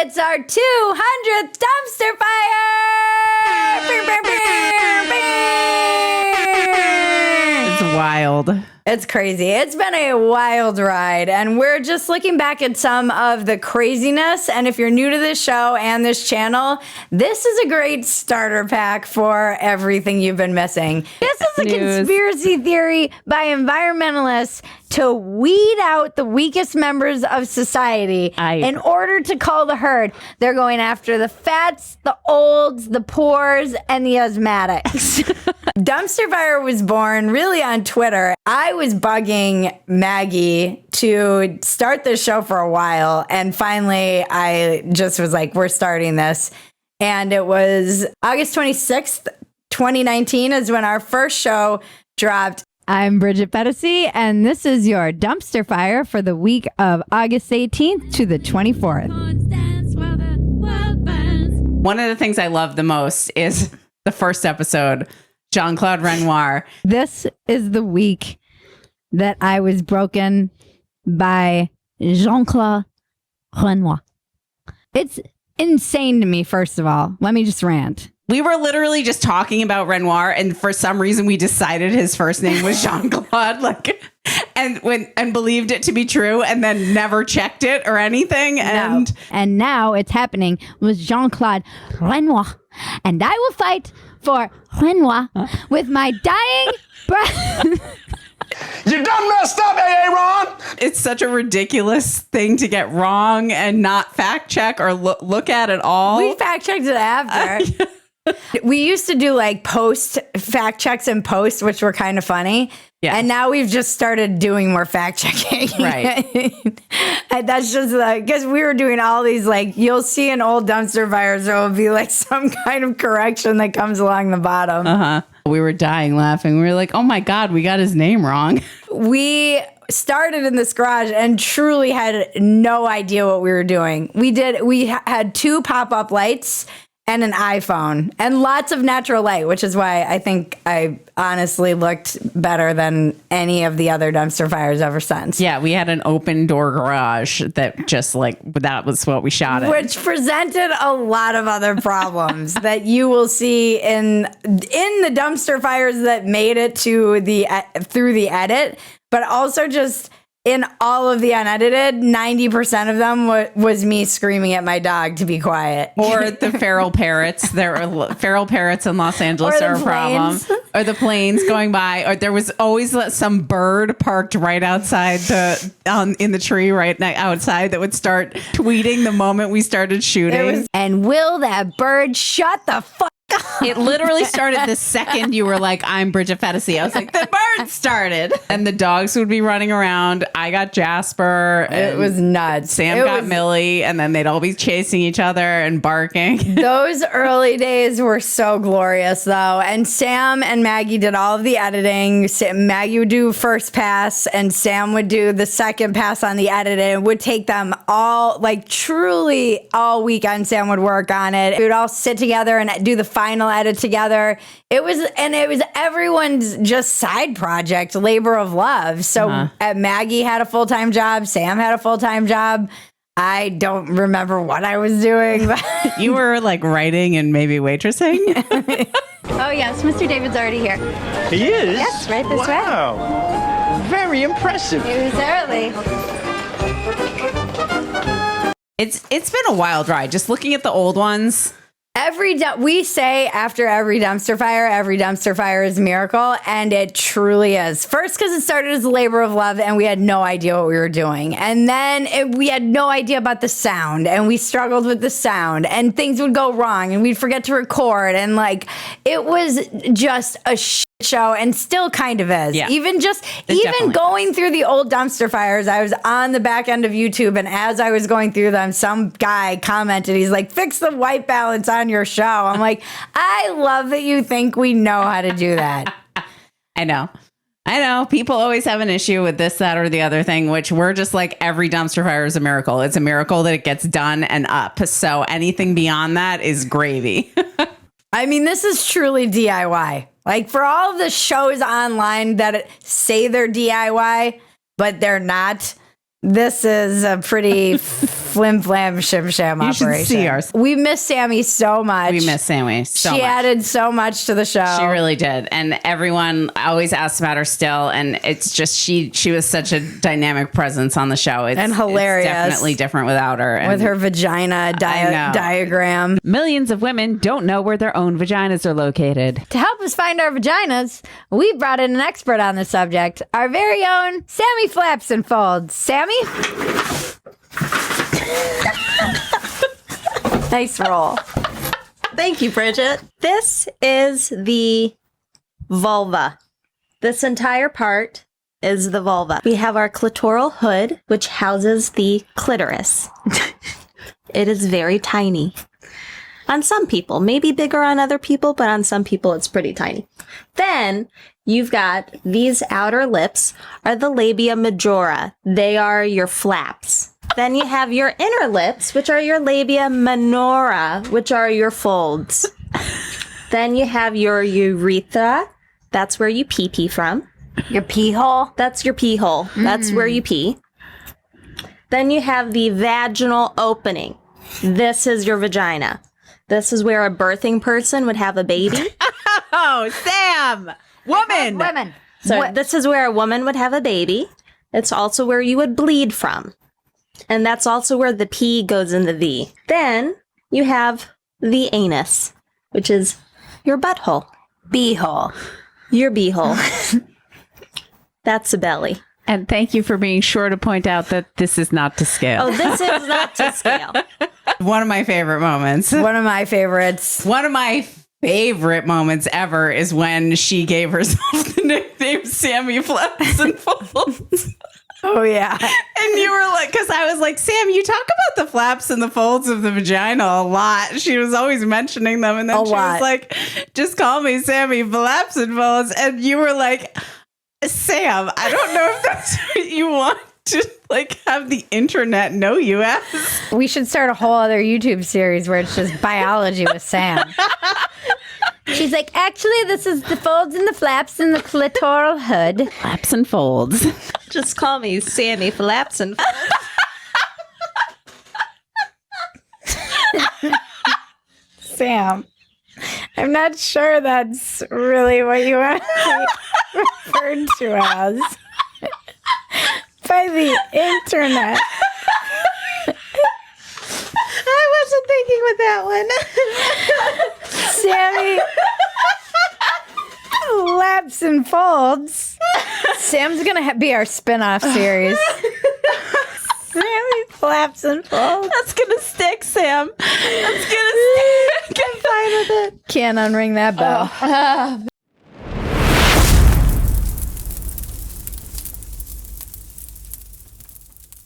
It's our 200th dumpster fire! It's wild. It's crazy. It's been a wild ride, and we're just looking back at some of the craziness. And if you're new to this show and this channel, this is a great starter pack for everything you've been missing. This is a conspiracy theory by environmentalists to weed out the weakest members of society in order to cull the herd. They're going after the fats, the olds, the poors, and the asthmatics. Dumpster Fire was born really on Twitter. I was bugging Maggie to start this show for a while, and finally I just was like, we're starting this. And it was August 26th, 2019 is when our first show dropped. I'm Bridget Phetasy, and this is your Dumpster Fire for the week of August 18th to the 24th. One of the things I love the most is the first episode, Claude Renoir. This is the week that I was broken by Claude Renoir. It's insane to me, first of all. Let me just rant. We were literally just talking about Renoir, and for some reason we decided his first name was Jean-Claude, and believed it to be true, and then never checked it or anything. And now it's happening with Jean-Claude Renoir, and I will fight for Renoir with my dying breath. You done messed up, Aaron. It's such a ridiculous thing to get wrong and not fact check or look at at all. We fact checked it after. We used to do like post fact checks and post, which were kind of funny. Yeah. And now we've just started doing more fact checking. Right. And that's just because we were doing all these, like, you'll see in old dumpster fires, there will be like some kind of correction that comes along the bottom. We were dying laughing. We were like, oh my God, we got his name wrong. We started in this garage and truly had no idea what we were doing. We had 2 pop-up lights and an iPhone and lots of natural light, which is why I think I honestly looked better than any of the other dumpster fires ever since. Yeah, we had an open door garage that just that was what we shot at. Which presented a lot of other problems that you will see in the dumpster fires that made it to through the edit, but also just in all of the unedited, 90% of them was me screaming at my dog to be quiet. Or the feral parrots. There were feral parrots in Los Angeles are a problem. Or the planes going by. Or there was always some bird parked right outside in the tree right outside that would start tweeting the moment we started shooting. And will that bird shut the fuck up? It literally started the second you were like, I'm Bridget Phetasy. I was like, the bird started. And the dogs would be running around. I got Jasper. It was nuts. Sam got Millie. And then they'd all be chasing each other and barking. Those early days were so glorious, though. And Sam and Maggie did all of the editing. Maggie would do first pass, and Sam would do the second pass on the edit. And it would take them all, truly all weekend. Sam would work on it. We would all sit together and do the final edit together. It was everyone's just side project, labor of love. So Maggie had a full-time job. Sam had a full-time job. I don't remember what I was doing. But you were writing and maybe waitressing? Oh, yes. Mr. David's already here. He is? Yes, right this way. Wow. Very impressive. He was early. It's been a wild ride. Just looking at the old ones. We say after every dumpster fire is a miracle, and it truly is. First, because it started as a labor of love, and we had no idea what we were doing. And then we had no idea about the sound, and we struggled with the sound, and things would go wrong, and we'd forget to record, and it was just a shit show, and still kind of is. Yeah. Even going through the old dumpster fires, I was on the back end of YouTube, and as I was going through them, some guy commented, he's like, fix the white balance on your show. I'm like, I love that you think we know how to do that. I know. People always have an issue with this, that, or the other thing, which we're just like, every dumpster fire is a miracle. It's a miracle that it gets done and up. So anything beyond that is gravy. I mean, this is truly DIY. For all of the shows online that say they're DIY, but they're not, This is a pretty flim-flam shimsham You should operation. see our- We miss Sammy so much. We miss Sammy so She much. added so much to the show. She really did. And everyone always asks about her still. And it's just, she was such a dynamic presence on the show. And hilarious. It's definitely different without her. And with her vagina know. diagram. Millions of women don't know where their own vaginas are located. To help us find our vaginas, we brought in an expert on the subject, our very own Sammy Flaps and Folds. Sammy? Nice roll. Thank you, Bridget. This is the vulva. This entire part is the vulva. We have our clitoral hood, which houses the clitoris. It is very tiny. On some people, maybe bigger on other people, but on some people it's pretty tiny. Then you've got these outer lips are the labia majora. They are your flaps. Then you have your inner lips, which are your labia minora, which are your folds. Then you have your urethra. That's where you pee from. Your pee hole? That's your pee hole. That's where you pee. Then you have the vaginal opening. This is your vagina. This is where a birthing person would have a baby. Oh, Sam! Woman! Women. So this is where a woman would have a baby. It's also where you would bleed from. And that's also where the P goes in the V. Then you have the anus, which is your butthole. Bee-hole. Your beehole. That's a belly. And thank you for being sure to point out that this is not to scale. Oh, this is not to scale. One of my favorite moments. One of my favorites. One of my favorite moments ever is when she gave herself the nickname Sammy Flaps and Folds. Oh, yeah. And you were like, because I was like, Sam, you talk about the flaps and the folds of the vagina a lot. She was always mentioning them. And then she was like, just call me Sammy Flaps and Folds. And you were like, Sam, I don't know if that's what you want to like have the internet know you as. We should start a whole other YouTube series where it's just biology with Sam. She's like, actually, this is the folds and the flaps and the clitoral hood. Flaps and folds. Just call me Sammy Flaps and Folds. Sam, I'm not sure that's really what you want to be referred to as by the internet. I wasn't thinking with that one. Sammy Flaps and Folds. Sam's gonna be our spin-off series. Sammy Flaps and Folds. That's gonna stick, Sam. That's gonna stick. I'm fine with it. Can't unring that bell. Oh,